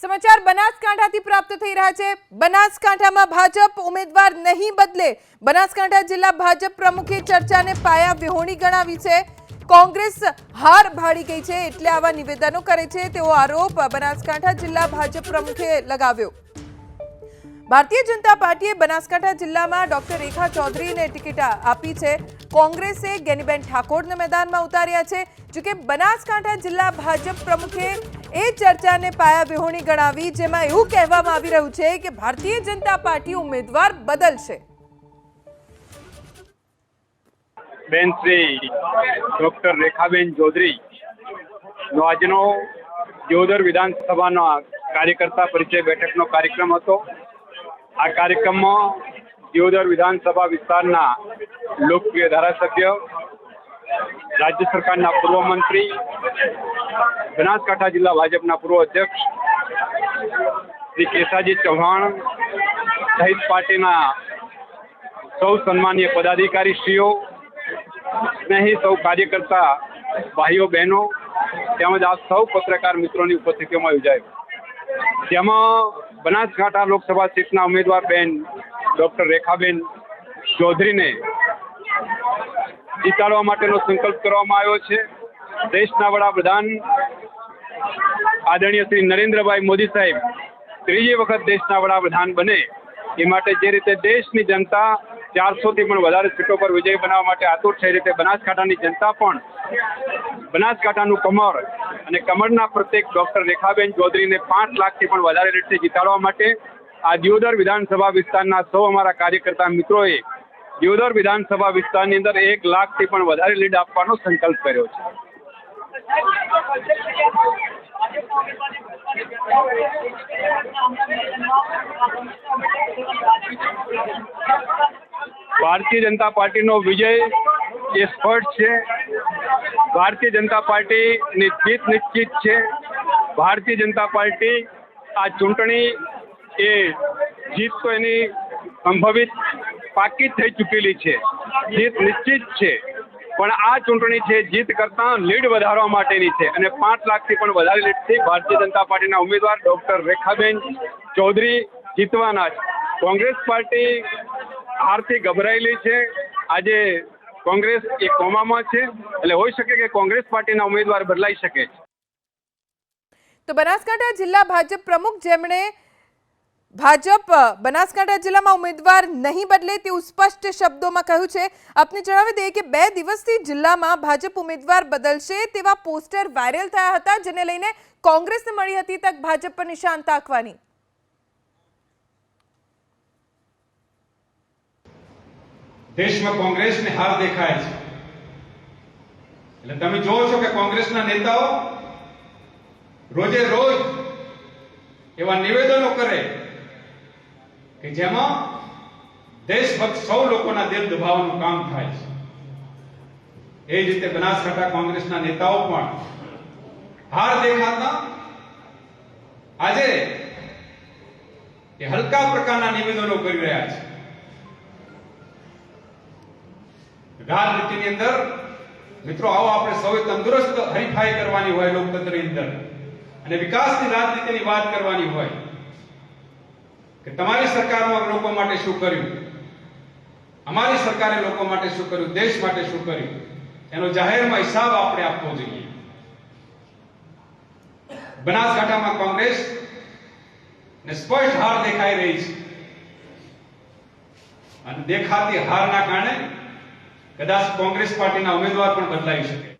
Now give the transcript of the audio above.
સમાચાર બનાસકાંઠાથી પ્રાપ્ત થઈ રહ્યા છે। બનાસકાંઠામાં ભાજપ ઉમેદવાર નહીં બદલે। બનાસકાંઠા જિલ્લા ભાજપ પ્રમુખે ચર્ચાને પાયા વિહોણી ગણાવી છે। કોંગ્રેસ હાર ભાળી ગઈ છે એટલે આવા નિવેદનો કરે છે તેવો આરોપ બનાસકાંઠા જિલ્લા ભાજપ પ્રમુખે લગાવ્યો। भारतीय जनता पार्टी बनासकांठा जिल्ला में डॉक्टर रेखा चौधरी ने टिकट आपी है। कांग्रेसे ज्ञानीबेन ठाकोर ने मैदान में उतार्या है। जो कि बनासकांठा जिल्ला भाजप प्रमुखे ए चर्चा ने पाया विहोणी गणावी, जेमां एवुं कहेवामां आवी रह्युं छे कि भारतीय जनता पार्टी उम्मीदवार बदलशे। बेन श्री डॉक्टर रेखाबेन चौधरी नो आजनो दियोदर विधानसभा कार्यकर्ता परिचय बैठक नो कार्यक्रम हतो। आ कार्यक्रम में दियोदर विधानसभा विस्तारना लोकप्रिय धारासभ्य, राज्य सरकारना पूर्व मंत्री, बनासकांठा जिला भाजपना पूर्व अध्यक्ष श्री केसाजी चौहान सहित पार्टीना सौ सन्मानीय पदाधिकारीश्रीओ, स्नेही सौ कार्यकर्ता भाईओ बहनों તેમજ આ સૌ પત્રકાર મિત્રોની ઉપસ્થિતિમાં યોજાયો। જેમાં બનાસકાંઠા લોકસભા સીટના ઉમેદવાર બેન ડોક્ટર રેખાબેન ચૌધરીને જીતાડવા માટેનો સંકલ્પ કરવામાં આવ્યો છે। દેશના વડાપ્રધાન આદરણીય શ્રી નરેન્દ્રભાઈ મોદી સાહેબ ત્રીજી વખત દેશના વડાપ્રધાન બને એ માટે જે રીતે દેશની જનતા 400 થી પણ વધારે સીટો પર વિજય બનાવવા માટે આતુર છે, રીતે બનાસકાંઠાની જનતા પણ બનાસકાંઠાનું કમળ અને કમળના પ્રત્યેક ડોક્ટર રેખાબેન ચૌધરીને 5 લાખથી પણ વધારે લીડથી જીતાડવા માટે આ દિયોદર વિધાનસભા વિસ્તારના સૌ અમારા કાર્યકર્તા મિત્રોએ દિયોદર વિધાનસભા વિસ્તારની અંદર 1 લાખથી પણ વધારે લીડ આપવાનો સંકલ્પ કર્યો છે। भारतीय जनता पार्टी नो विजय ये स्पष्ट है। भारतीय जनता पार्टी ની જીત નિશ્ચિત છે। ભારતીય જનતા પાર્ટી આ ચૂંટણી એ જીત તો એની સંભવિત પાકી થઈ ચૂકેલી છે, જીત નિશ્ચિત છે, પણ આ ચૂંટણી છે જીત કરતા લીડ વધારવા માટેની છે અને 5 લાખથી પણ વધારે લીડથી ભારતીય જનતા પાર્ટીના ઉમેદવાર ડોક્ટર રેખાબેન ચૌધરી જીતવાના છે। કોંગ્રેસ પાર્ટી હારથી ગભરાયેલી છે। આજે કોંગ્રેસ એક કોમામાં છે એટલે હોઈ શકે કે કોંગ્રેસ પાર્ટીના ઉમેદવાર બદલાઈ શકે। તો બનાસકાંઠા જિલ્લા ભાજપ પ્રમુખ જેમણે ભાજપ બનાસકાંઠા જિલ્લામાં ઉમેદવાર નહીં બદલે તેવું સ્પષ્ટ શબ્દોમાં કહ્યું છે। આપને જણાવી દઈએ કે 2 દિવસથી જિલ્લામાં ભાજપ ઉમેદવાર બદલશે તેવા પોસ્ટર વાયરલ થયા હતા, જેને લઈને કોંગ્રેસને મળી હતી તક ભાજપ પર નિશાન તાકવાની। देश में कांग्रेस ने हार देखाय है। એટલે તમે જોવો છો કે કોંગ્રેસના નેતાઓ રોજે રોજ એવા નિવેદનો કરે કે જેમાં દેશભક્ત સૌ લોકોના દિલ દબાવવાનું કામ થાય છે। એ જ રીતે બનાસકાંઠા કોંગ્રેસના નેતાઓ પણ હાર દેખાતા આજે એ હલકા પ્રકારના નિવેદનો કરી રહ્યા છે। રાજનીતિની અંદર મિત્રો આવો આપણે સૌએ તંદુરસ્ત હરીફાઈ કરવાની હોય લોકતંત્રની અંદર અને વિકાસની રાજનીતિની વાત કરવાની હોય કે તમારી સરકારમાં લોકો માટે શું કર્યું, અમારી સરકારે લોકો માટે શું કર્યું, દેશ માટે શું કર્યું, એનો જાહેરમાં હિસાબ આપણે આપવો જોઈએ। બનાસકાંઠામાં કોંગ્રેસ ને સ્પષ્ટ હાર દેખાઈ રહી છે અને દેખાતી હારના કારણે કદાચ કોંગ્રેસ પાર્ટીના ઉમેદવાર પણ બદલાઈ શકે।